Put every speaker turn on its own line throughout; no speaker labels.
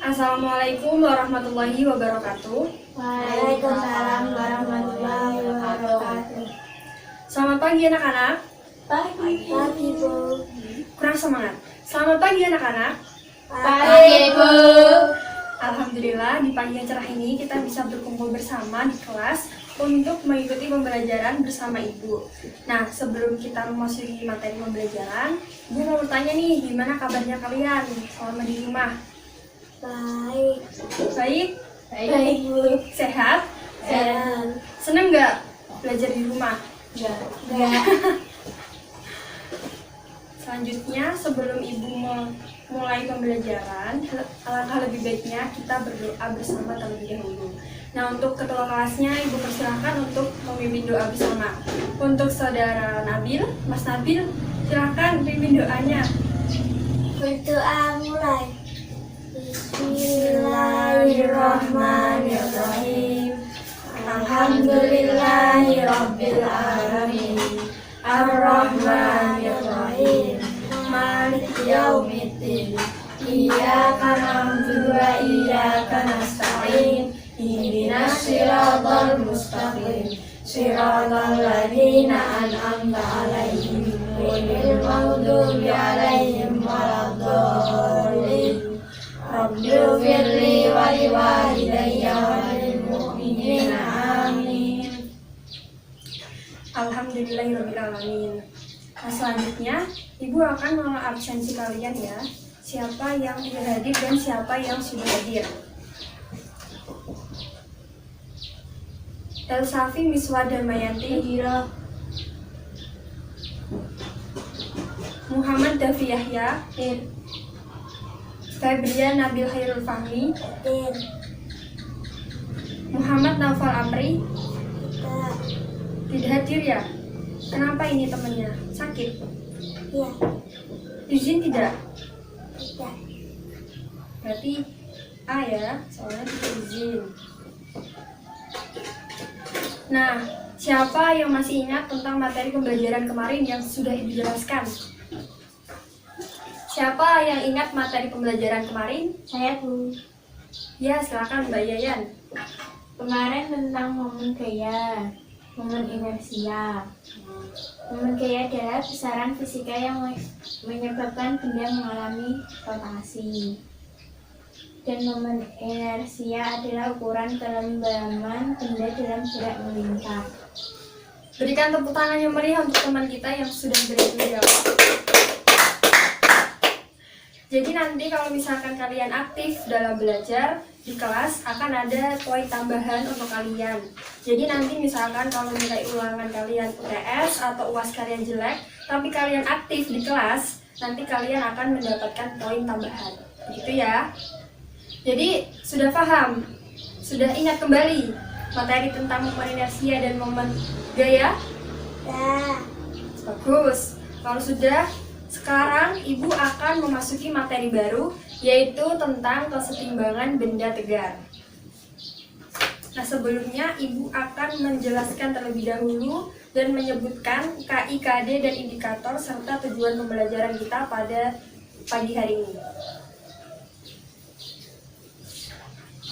Assalamualaikum warahmatullahi wabarakatuh.
Waalaikumsalam warahmatullahi wabarakatuh.
Selamat pagi anak-anak.
Pagi Bu.
Kurang semangat. Selamat pagi anak-anak.
Pagi Bu.
Alhamdulillah di pagi yang cerah ini kita bisa berkumpul bersama di kelas untuk mengikuti pembelajaran bersama Ibu. Nah, sebelum kita memasuki materi pembelajaran, Ibu mau bertanya nih, gimana kabarnya kalian selama di rumah?
Baik.
Baik?
Baik Bu.
Sehat?
Sehat.
Seneng nggak belajar di rumah?
Enggak.
Selanjutnya, sebelum Ibu mulai pembelajaran, alangkah lebih baiknya kita berdoa bersama terlebih dahulu. Nah, untuk ketua kelasnya, Ibu persilahkan untuk memimpin doa bersama. Untuk saudara Nabil, Mas Nabil, silahkan pimpin doanya.
Berdoa mulai. Bismillahirrahmanirrahim. Alhamdulillahirabbil alamin. Ar-Rahmanir-Rahim. Maliki yaumiddin. Iyyaka na'budu wa iyyaka nasta'in. Ihdinas siratal mustaqim. Siratal ladzina an'amta 'alaihim ghairil maghdubi 'alaihim waladdallin. Rabbighfirli wa liwalidayya wa lil mu'minina amin.
Alhamdulillahirrahmanirrahim. Nah, selanjutnya, Ibu akan mengabsensi kalian ya. Siapa yang tidak hadir dan siapa yang sudah hadir. Elsafi Miswa Damayanti, Muhammad Dafi Yahya, Febrian Nabil Khairul Fahmi, Muhammad Naufal Amri. Tidak hadir ya? Kenapa ini temannya? Sakit?
Iya.
Izin tidak?
Tidak.
Berarti A ya, soalnya tidak izin. Nah, siapa yang masih ingat tentang materi pembelajaran kemarin yang sudah Ibu jelaskan? Siapa yang ingat materi pembelajaran kemarin?
Saya Bu.
Ya, silakan Mbak Yayan.
Kemarin tentang momen gaya, momen inersia. Momen gaya adalah besaran fisika yang menyebabkan benda mengalami rotasi. Dan momen inersia adalah ukuran kelembaban benda dalam gerak melingkar.
Berikan tepuk tangan yang meriah untuk teman kita yang sudah bertanggung jawab. Jadi nanti kalau misalkan kalian aktif dalam belajar di kelas, akan ada poin tambahan untuk kalian. Jadi nanti misalkan kalau nilai ulangan kalian UTS atau UAS kalian jelek, tapi kalian aktif di kelas, nanti kalian akan mendapatkan poin tambahan. Begitu ya. Jadi sudah paham? Sudah ingat kembali materi tentang momen inersia dan momen gaya?
Ya.
Bagus. Kalau sudah, sekarang Ibu akan memasuki materi baru, yaitu tentang kesetimbangan benda tegar. Nah, sebelumnya Ibu akan menjelaskan terlebih dahulu dan menyebutkan KI, KD, dan indikator serta tujuan pembelajaran kita pada pagi hari ini.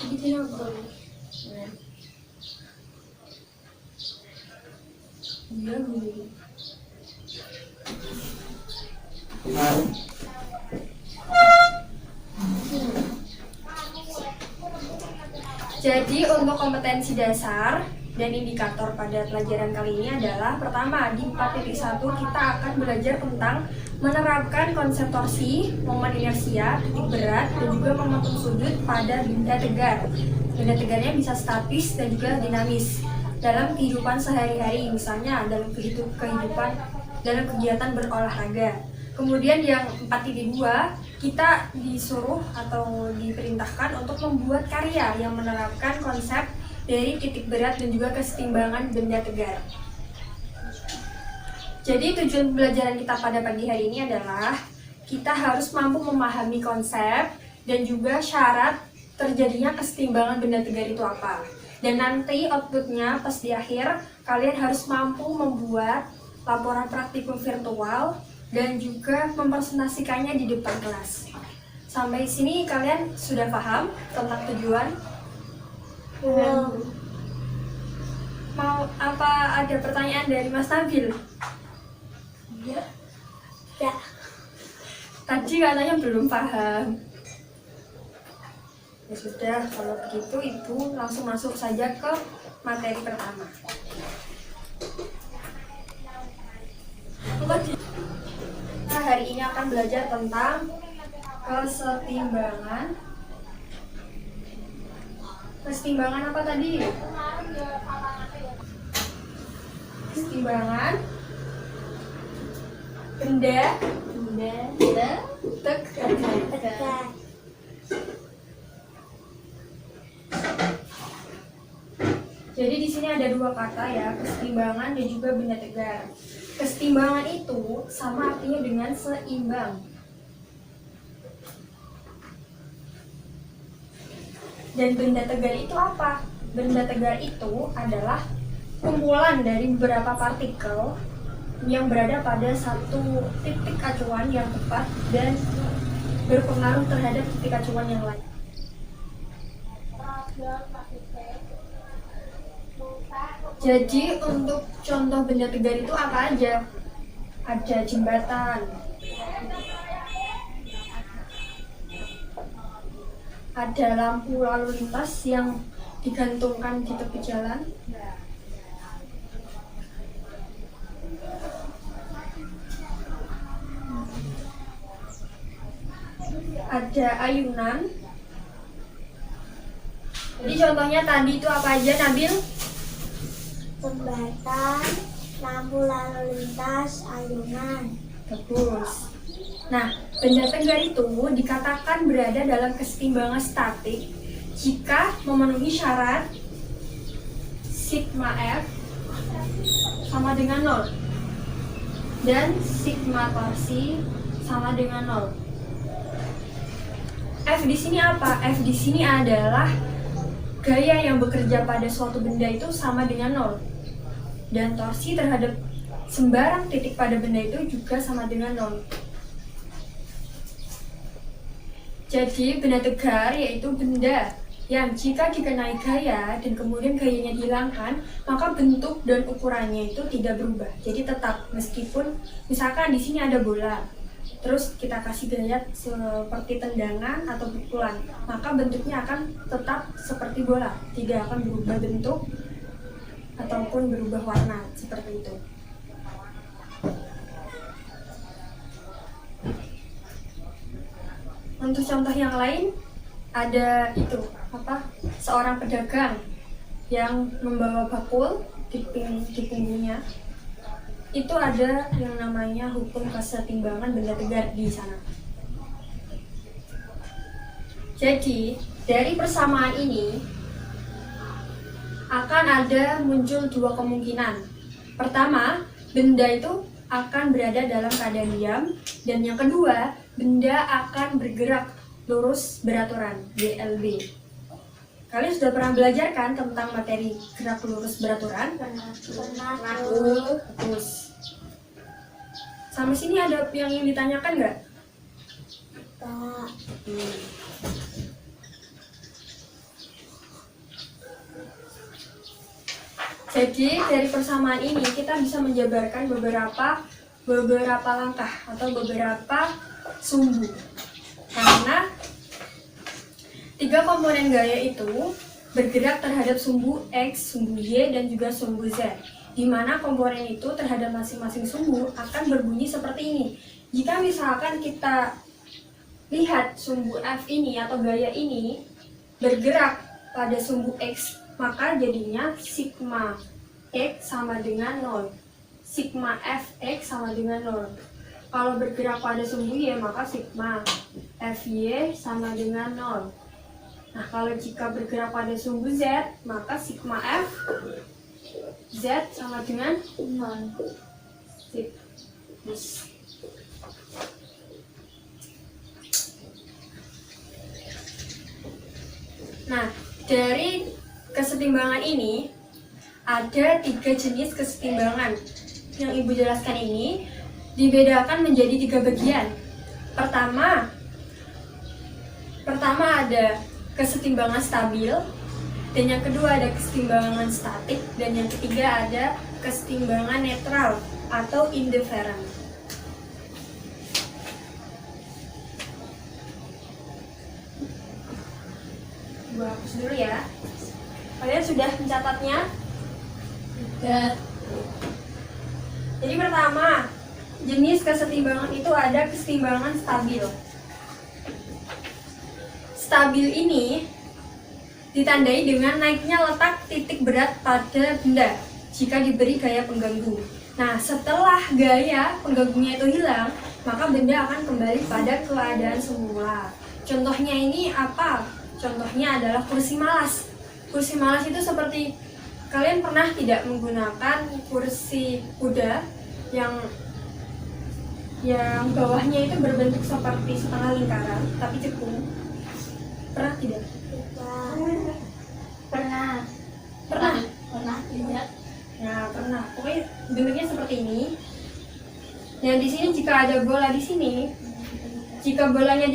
Iya, Bu. Jadi untuk kompetensi dasar dan indikator pada pelajaran kali ini adalah pertama, di 4.1 kita akan belajar tentang menerapkan konsep torsi, momen inersia, titik berat, dan juga momentum sudut pada benda tegar. Benda tegarnya bisa statis dan juga dinamis dalam kehidupan sehari-hari, misalnya dalam kehidupan dalam kegiatan berolahraga. Kemudian yang 4.2, kita disuruh atau diperintahkan untuk membuat karya yang menerapkan konsep dari titik berat dan juga kesetimbangan benda tegar. Jadi tujuan pembelajaran kita pada pagi hari ini adalah kita harus mampu memahami konsep dan juga syarat terjadinya kesetimbangan benda tegar itu apa. Dan nanti outputnya pas di akhir, kalian harus mampu membuat laporan praktikum virtual dan juga mempresentasikannya di depan kelas. Sampai sini kalian sudah paham tentang tujuan?
Belum.
Mau apa ada pertanyaan dari Mas Nabil?
Ya.
Tadi katanya belum paham. Ya sudah, kalau begitu Ibu langsung masuk saja ke materi pertama. Kita hari ini akan belajar tentang kesetimbangan. Kesetimbangan apa tadi? Kesetimbangan benda
Tegak.
Jadi di sini ada dua kata ya, kesetimbangan dan juga benda tegar. Kesetimbangan itu sama artinya dengan seimbang. Dan benda tegar itu apa? Benda tegar itu adalah kumpulan dari beberapa partikel yang berada pada satu titik acuan yang tepat dan berpengaruh terhadap titik acuan yang lain. Jadi untuk contoh benda tegar itu apa aja? Ada jembatan, ada lampu lalu lintas yang digantungkan di tepi jalan, ada ayunan. Jadi contohnya tadi itu apa aja, Nabil?
Jembatan, lampu lalu lintas, ayunan.
Bagus. Nah, benda tegar itu dikatakan berada dalam kesetimbangan statik jika memenuhi syarat sigma F sama dengan 0 dan sigma torsi sama dengan 0. F di sini apa? F di sini adalah gaya yang bekerja pada suatu benda itu sama dengan 0. Dan torsi terhadap sembarang titik pada benda itu juga sama dengan 0. Jadi benda tegar yaitu benda yang jika dikenai gaya dan kemudian gayanya dihilangkan, maka bentuk dan ukurannya itu tidak berubah. Jadi tetap, meskipun misalkan di sini ada bola, terus kita kasih gaya seperti tendangan atau pukulan, maka bentuknya akan tetap seperti bola, tidak akan berubah bentuk ataupun berubah warna seperti itu. Untuk contoh yang lain ada itu apa? Seorang pedagang yang membawa bakul di punggungnya. Itu ada yang namanya hukum kesetimbangan benda tegar di sana. Jadi dari persamaan ini akan ada muncul dua kemungkinan. Pertama, benda itu akan berada dalam keadaan diam, dan yang kedua, benda akan bergerak lurus beraturan, GLB. Kalian sudah pernah belajar kan tentang materi gerak lurus beraturan?
Pernah.
Terus, sampai sini ada yang ingin ditanyakan nggak?
Tak.
Jadi dari persamaan ini kita bisa menjabarkan beberapa langkah atau beberapa sumbu. Karena tiga komponen gaya itu bergerak terhadap sumbu X, sumbu Y, dan juga sumbu Z. Di mana komponen itu terhadap masing-masing sumbu akan berbunyi seperti ini. Jika misalkan kita lihat sumbu F ini atau gaya ini bergerak pada sumbu X, maka jadinya sigma X sama dengan 0. Sigma Fx sama dengan 0. Kalau bergerak pada sumbu Y, maka sigma Fy sama dengan 0. Nah, kalau jika bergerak pada sumbu Z, maka sigma F Z sama dengan 0. Sip. Nah, dari kesetimbangan ini ada 3 jenis kesetimbangan. Yang Ibu jelaskan ini dibedakan menjadi 3 bagian. Pertama, Pertama ada kesetimbangan stabil, dan yang kedua ada kesetimbangan statik, dan yang ketiga ada kesetimbangan netral atau indifferent. Gua hapus dulu ya. Kalian sudah mencatatnya?
Sudah.
Jadi pertama, jenis kesetimbangan itu ada kesetimbangan stabil. Stabil ini ditandai dengan naiknya letak titik berat pada benda jika diberi gaya pengganggu. Nah, setelah gaya pengganggunya itu hilang, maka benda akan kembali pada keadaan semula. Contohnya ini apa? Contohnya adalah kursi malas. Kursi malas itu seperti kalian pernah tidak menggunakan kursi kuda yang bawahnya itu berbentuk seperti setengah lingkaran tapi cekung? Pernah tidak?
Pernah.
Pernah?
Pernah tidak?
Nah, pernah. Pokoknya bentuknya seperti ini. Yang di sini jika ada bola di sini, jika bolanya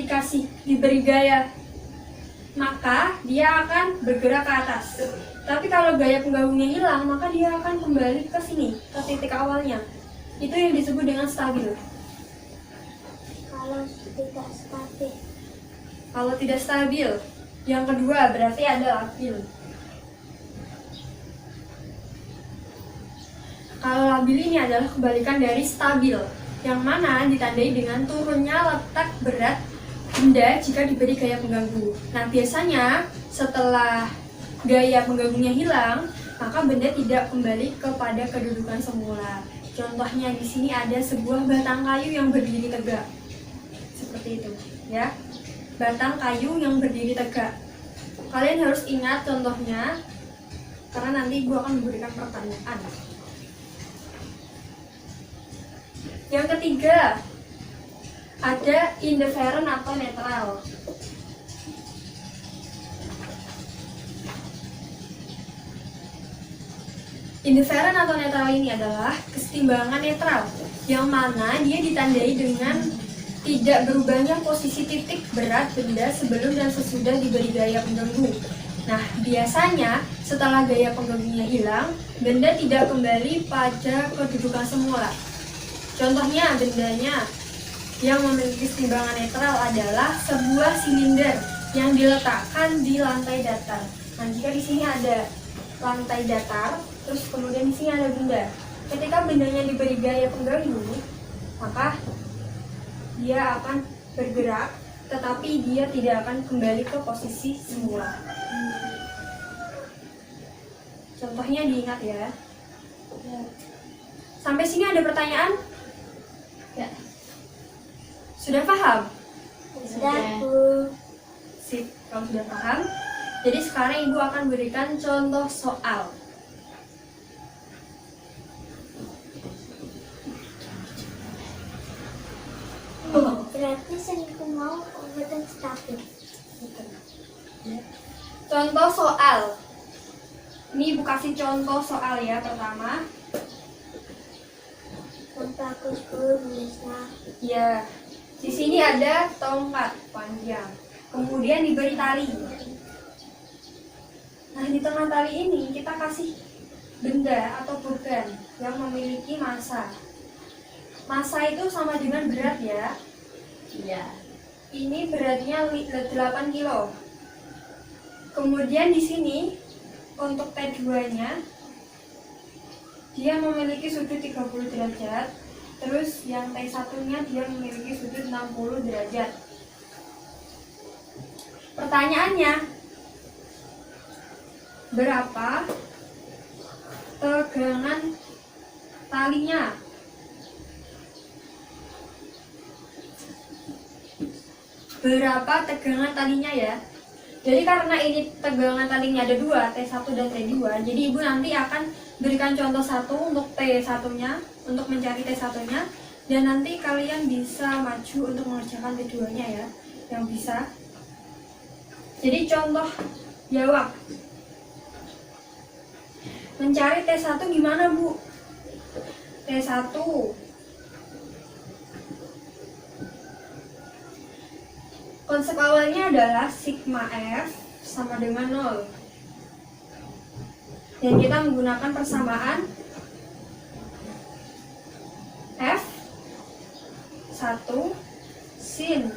diberi gaya, maka dia akan bergerak ke atas. Tapi kalau gaya penggabungnya hilang, maka dia akan kembali ke sini, ke titik awalnya. Itu yang disebut dengan stabil.
Kalau tidak stabil.
Kalau tidak stabil, yang kedua berarti ada labil. Kalau labil ini adalah kebalikan dari stabil, yang mana ditandai dengan turunnya letak berat benda jika diberi gaya pengganggu. Nah, biasanya setelah gaya pengganggunya hilang, maka benda tidak kembali kepada kedudukan semula. Contohnya di sini ada sebuah batang kayu yang berdiri tegak. Seperti itu, ya. Batang kayu yang berdiri tegak. Kalian harus ingat contohnya, karena nanti gue akan memberikan pertanyaan. Yang ketiga, ada indifferent atau netral. Indifferent atau netral ini adalah kesetimbangan netral, yang mana dia ditandai dengan tidak berubahnya posisi titik berat benda sebelum dan sesudah diberi gaya pengganggu. Nah, biasanya setelah gaya pengganggunya hilang, benda tidak kembali pada kedudukan semula. Contohnya bendanya yang memiliki kesetimbangan netral adalah sebuah silinder yang diletakkan di lantai datar. Nah, jika di sini ada lantai datar, terus kemudian di sini ada benda. Ketika bendanya diberi gaya pengganggu, maka dia akan bergerak, tetapi dia tidak akan kembali ke posisi semula. Contohnya diingat ya. Sampai sini ada pertanyaan?
Ya.
Sudah paham?
Sudah, Bu.
Sip, kalau sudah paham. Jadi sekarang Ibu akan berikan contoh soal.
Berarti seniku mau kompeten stabil.
Contoh soal. Ini Ibu kasih contoh soal ya pertama.
Yang bagus, Bu, nulisnya.
Ya, di sini ada tongkat panjang. Kemudian diberi tali. Nah, di tengah tali ini kita kasih benda atau beban yang memiliki massa. Massa itu sama dengan berat ya.
Iya.
Ini beratnya 8 kilo. Kemudian di sini untuk T2-nya dia memiliki sudut 30 derajat. Terus yang T1-nya dia memiliki sudut 60 derajat. Pertanyaannya, berapa tegangan talinya? Berapa tegangan talinya ya? Jadi karena ini tegangan talinya ada dua, T1 dan T2, jadi Ibu nanti akan berikan contoh satu untuk T1-nya, untuk mencari T1-nya, dan nanti kalian bisa maju untuk mengerjakan T2-nya ya, yang bisa. Jadi contoh jawab. Mencari T1 gimana, Bu? T1 Konsep awalnya adalah sigma F sama dengan 0. Dan kita menggunakan persamaan F 1 sin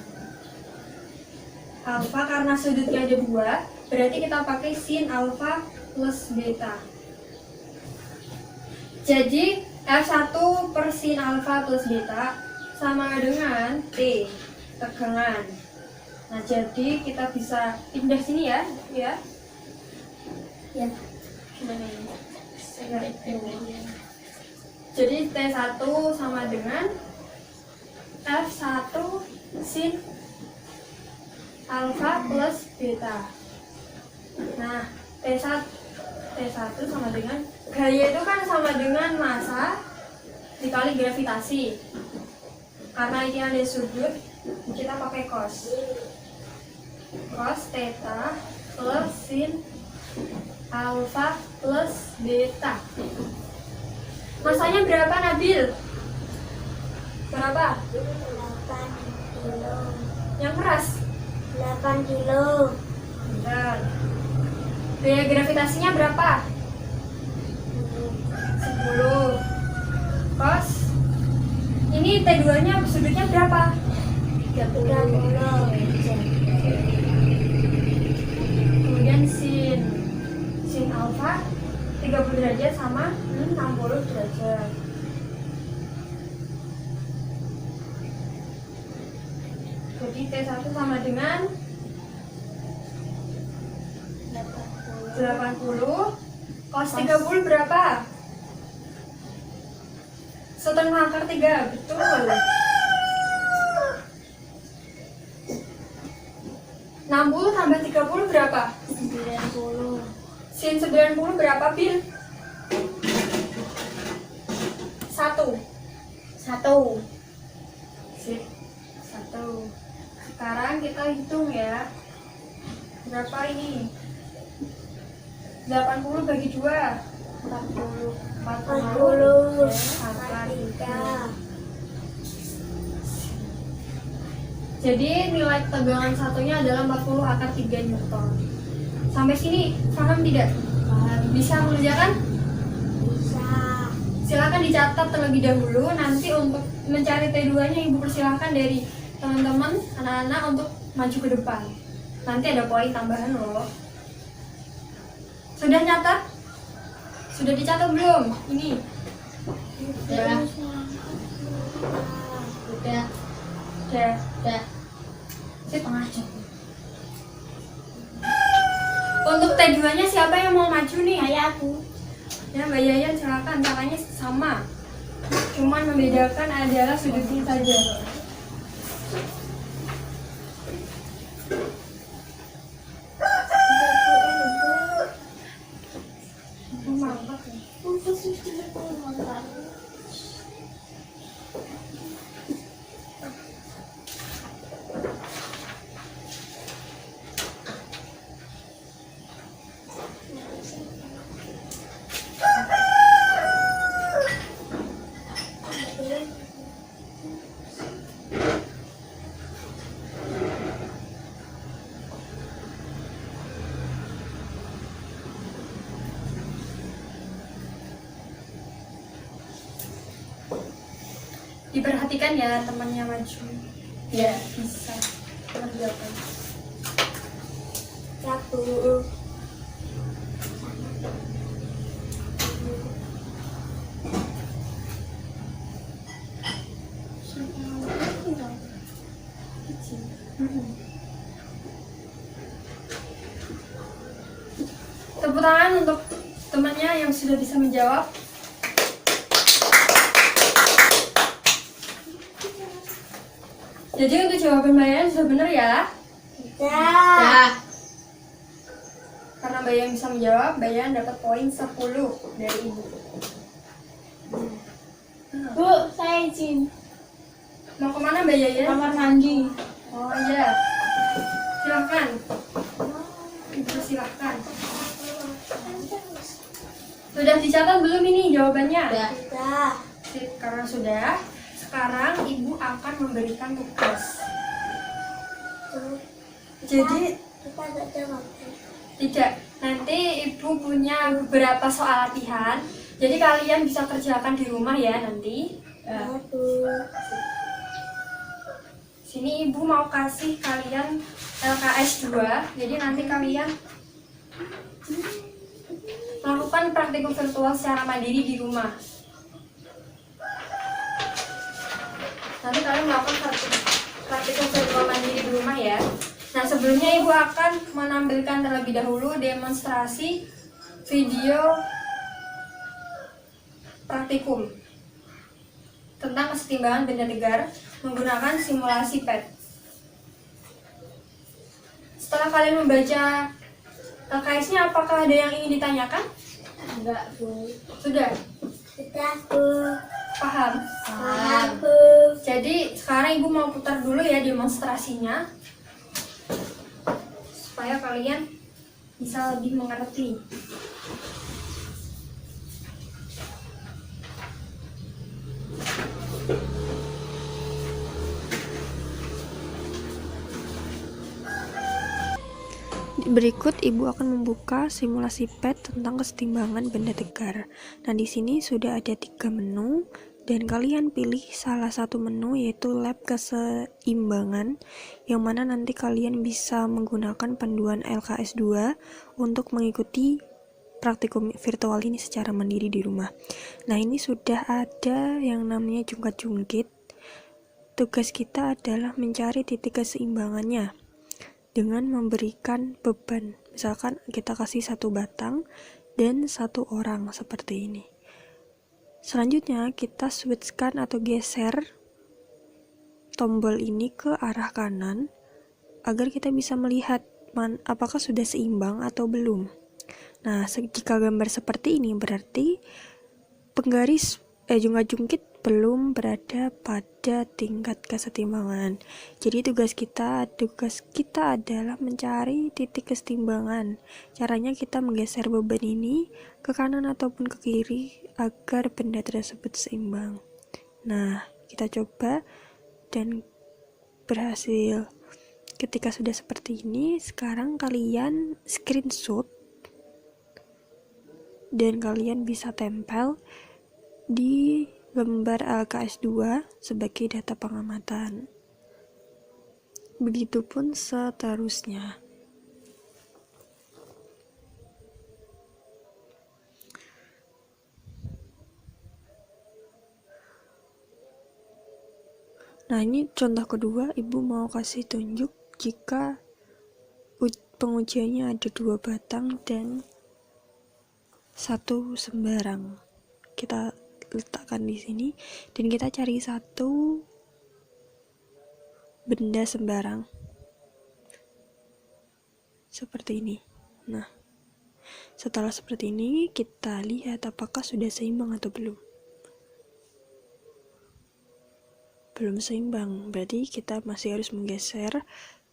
alfa, karena sudutnya ada 2, berarti kita pakai sin alfa plus beta. Jadi F1 per sin alfa plus beta sama dengan T, tegangan. Nah, jadi kita bisa pindah sini ya, ya.
Ya.
Gimana ini? Jadi T1 sama dengan F1 sin alfa plus beta. Nah, T1 sama dengan gaya itu kan sama dengan massa dikali gravitasi. Karena ini ada sudut, kita pakai cos. Cos theta plus sin alfa plus beta. Masanya berapa, Nabil? Berapa?
8 kilo.
Yang keras?
8 kilo.
Benar. Gaya gravitasinya berapa? 10. Cos. Ini T2-nya sudutnya berapa?
30.
Kemudian sin alfa 30 derajat sama 60 derajat. Jadi T1 sama dengan 80. Cos 30 berapa? Setengah akar 3, betul. 60 tambah 30 berapa?
90.
Sin 90 berapa, Bil? 1.
1.
Sip. 1. Sekarang kita hitung ya. Berapa ini? 80 bagi 2.
40.
40.
40.
Akar 3.
3.
Jadi nilai tegangan satunya adalah 40 akar 3 Newton. Sampai sini paham tidak? Bisa mengerjakan?
Bisa.
Silakan dicatat terlebih dahulu. Nanti untuk mencari T2-nya Ibu persilahkan dari teman-teman, anak-anak untuk maju ke depan. Nanti ada poin tambahan loh. Sudah nyatat? Sudah dicatat belum? Ini.
Udah.
Udah.
Udah.
Setengah jam. Untuk T2-nya siapa yang mau maju nih?
Aku.
Ya, Mbak Yayan silakan, caranya sama. Cuman membedakan adalah sudutnya saja. Mantap ya. Diperhatikan ya temannya maju. Ya, bisa mengerjakan.
1.
Tepuk tangan untuk temannya yang sudah bisa menjawab. Jadi untuk jawaban Mbak Yayan sudah benar ya?
Udah.
Karena Mbak Yayan bisa menjawab, Mbak Yayan dapat poin 10 dari Ibu.
Bu, saya izin.
Mau kemana Mbak Yayan?
Kamar mandi.
Oh iya. Silahkan. Ibu silahkan. Sudah dicatat belum ini jawabannya?
Udah.
Sip, karena sudah. Sekarang Ibu akan memberikan tugas. Jadi
Kita nggak jawab.
tidak, nanti ibu punya beberapa soal latihan. Jadi kalian bisa kerjakan di rumah ya nanti.
Satu.
Sini ibu mau kasih kalian LKS 2. Jadi nanti kalian melakukan praktikum virtual secara mandiri di rumah. Nanti kalian melakukan praktikum virtual mandiri di rumah ya. Nah, sebelumnya ibu akan menampilkan terlebih dahulu demonstrasi video praktikum tentang kesetimbangan benda tegar menggunakan simulasi PET. Setelah kalian membaca LKS-nya, apakah ada yang ingin ditanyakan?
Enggak, Bu.
Sudah?
Sudah, Bu.
Paham?
Paham, Bu.
Jadi sekarang ibu mau putar dulu ya demonstrasinya supaya kalian bisa lebih mengerti. Berikut ibu akan membuka simulasi PET tentang kesetimbangan benda tegar. Nah, di sini sudah ada 3 menu dan kalian pilih salah satu menu yaitu lab keseimbangan, yang mana nanti kalian bisa menggunakan panduan LKS 2 untuk mengikuti praktikum virtual ini secara mandiri di rumah. Nah, ini sudah ada yang namanya jungkat-jungkit. Tugas kita adalah mencari titik keseimbangannya dengan memberikan beban. Misalkan kita kasih 1 batang dan 1 orang seperti ini. Selanjutnya kita switchkan atau geser tombol ini ke arah kanan agar kita bisa melihat apakah sudah seimbang atau belum. Nah, jika gambar seperti ini berarti penggaris jungkat-jungkit belum berada pada tingkat kesetimbangan. Jadi tugas kita adalah mencari titik kesetimbangan. Caranya kita menggeser beban ini ke kanan ataupun ke kiri agar benda tersebut seimbang. Nah, kita coba dan berhasil. Ketika sudah seperti ini, sekarang kalian screenshot dan kalian bisa tempel di lembar LKS 2 sebagai data pengamatan. Begitupun seterusnya. Nah, ini contoh kedua, ibu mau kasih tunjuk jika pengujiannya ada 2 batang dan 1 sembarang. Kita letakkan di sini dan kita cari 1 benda sembarang seperti ini. Nah, setelah seperti ini kita lihat apakah sudah seimbang atau belum. Belum seimbang, berarti kita masih harus menggeser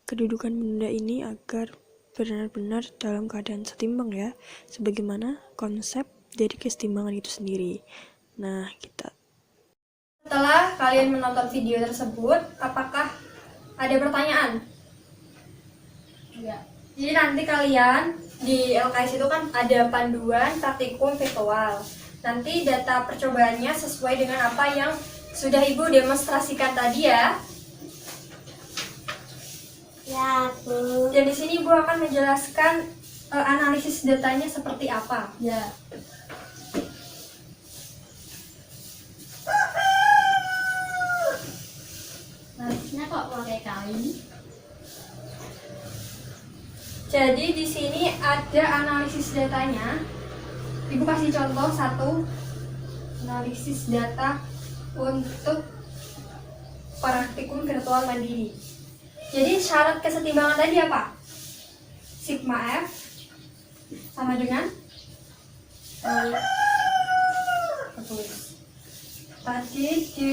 kedudukan benda ini agar benar-benar dalam keadaan setimbang ya, sebagaimana konsep dari kesetimbangan itu sendiri. Nah, setelah kalian menonton video tersebut, apakah ada pertanyaan?
Enggak.
Jadi nanti kalian di LKS itu kan ada panduan praktikum virtual. Nanti data percobaannya sesuai dengan apa yang sudah ibu demonstrasikan tadi ya.
Ya, Bu.
Dan di sini ibu akan menjelaskan analisis datanya seperti apa.
Ya. Harusnya kok pakai kain?
Jadi di sini ada analisis datanya. Ibu kasih contoh 1 analisis data untuk praktikum virtual mandiri. Jadi syarat kesetimbangan tadi apa? Sigma F sama dengan tadi di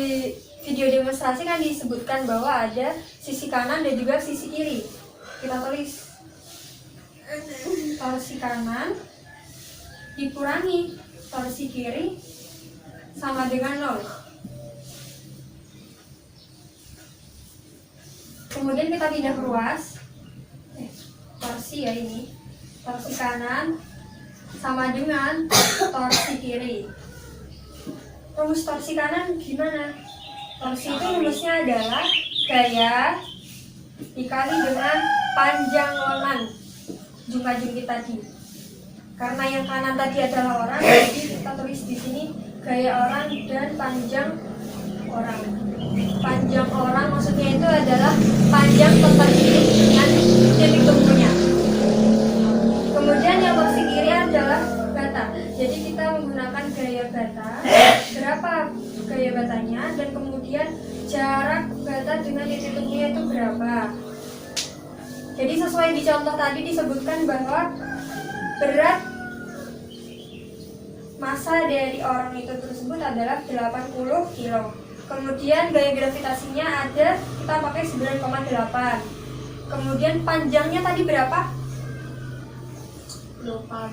video demonstrasi kan disebutkan bahwa ada sisi kanan dan juga sisi kiri. Kita tulis torsi kanan dikurangi torsi kiri sama dengan 0. Kemudian kita pindah ke ruas. Torsi ya ini. Torsi kanan sama dengan torsi kiri. Rumus torsi kanan gimana? Torsi itu rumusnya adalah gaya dikali dengan panjang lengan jungka-jungkit tadi. Karena yang kanan tadi adalah orang, jadi kita tulis di sini gaya orang dan panjang orang. Panjang orang maksudnya itu adalah panjang tempat duduk dengan titik temunya. Kemudian yang torsi kiri adalah bata. Jadi kita menggunakan gaya bata. Berapa gaya batanya dan kemudian jarak bata dengan titik temunya itu berapa. Jadi sesuai di contoh tadi disebutkan bahwa berat massa dari orang itu tersebut adalah 80 kilo. Kemudian gaya gravitasinya ada, kita pakai 9,8. Kemudian panjangnya tadi berapa? Lupa.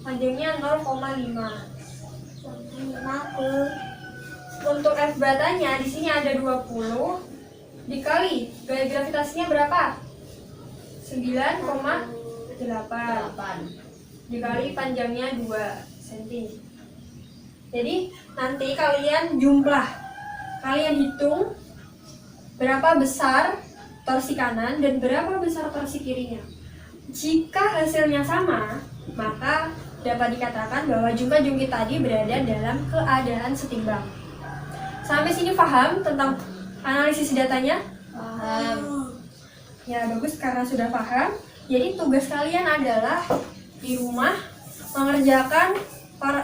Panjangnya 0,5. Untuk F batanya di sini ada 20 dikali gaya gravitasinya berapa? 9,8 dikali panjangnya 2 cm. Jadi nanti kalian hitung berapa besar torsi kanan dan berapa besar torsi kirinya. Jika hasilnya sama, maka dapat dikatakan bahwa jungka-jungkit tadi berada dalam keadaan setimbang. Sampai sini paham tentang analisis datanya?
Paham.
Ya bagus, karena sudah paham. Jadi tugas kalian adalah di rumah mengerjakan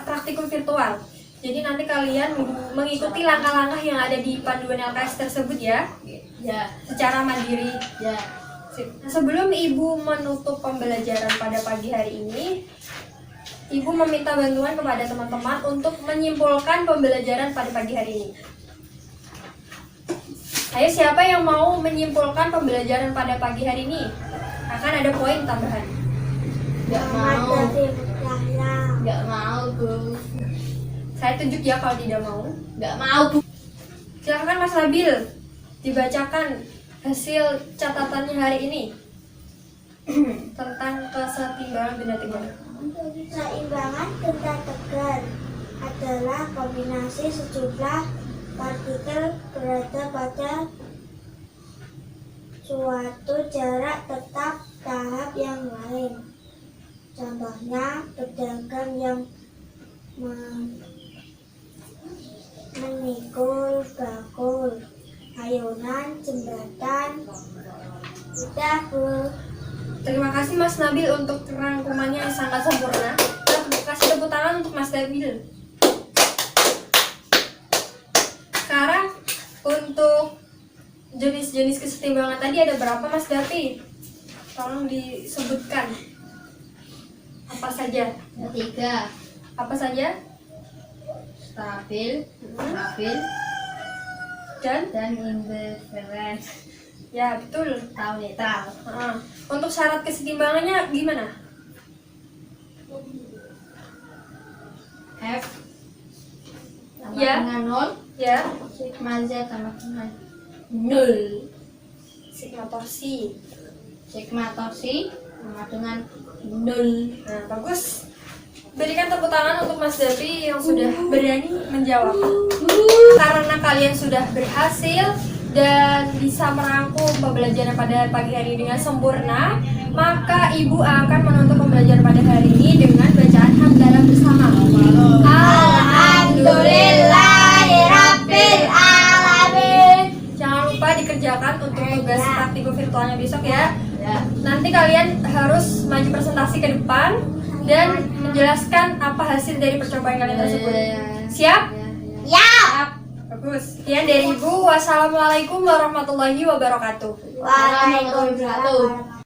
praktikum virtual. Jadi nanti kalian mengikuti langkah-langkah yang ada di panduan LKS tersebut ya.
Ya.
Secara mandiri.
Ya.
Nah, sebelum Ibu menutup pembelajaran pada pagi hari ini, Ibu meminta bantuan kepada teman-teman untuk menyimpulkan pembelajaran pada pagi hari ini. Ayo, siapa yang mau menyimpulkan pembelajaran pada pagi hari ini? Akan ada poin tambahan.
Nggak mau. Nggak mau, Bu.
Saya tunjuk ya kalau tidak mau.
Nggak mau, Bu.
Silakan Mas Nabil, dibacakan hasil catatannya hari ini tentang kesetimbangan benda tegar.
Keseimbangan benda tegar adalah kombinasi sejumlah partikel berada pada suatu jarak tetap tahap yang lain. Contohnya pedagang yang menikul bakul, ayunan, jembatan. Udah, Bu.
Terima kasih Mas Nabil untuk rangkumannya yang sangat sempurna. Kita kasih tepuk tangan untuk Mas Nabil. Sekarang untuk jenis-jenis kesetimbangan tadi ada berapa Mas Davi? Tolong disebutkan. Apa saja?
Ada 3.
Apa saja?
Stabil, stabil,
Dan?
indifferent.
Ya betul.
Tahu netral.
Untuk syarat kesetimbangannya gimana?
F sama
Ya.
dengan 0,
Ya,
sigma Z sama dengan 0.
sigma torsi.
Sigma torsi sama dengan 0.
Nah, bagus. Berikan tepuk tangan untuk Mas Davi yang sudah berani menjawab. Karena kalian sudah berhasil dan bisa merangkum pembelajaran pada pagi hari ini dengan sempurna, maka Ibu akan menutup pembelajaran pada hari ini dengan bacaan hamdalah bersama.
Alhamdulillahirabbil alamin.
Jangan lupa dikerjakan untuk tugas praktikum virtualnya besok ya.
Ya.
Nanti kalian harus maju presentasi ke depan dan menjelaskan apa hasil dari percobaan kalian tersebut. Siap?
Ya.
Bagus. Sekian dari Ibu. Wassalamualaikum warahmatullahi wabarakatuh.
Waalaikumsalam.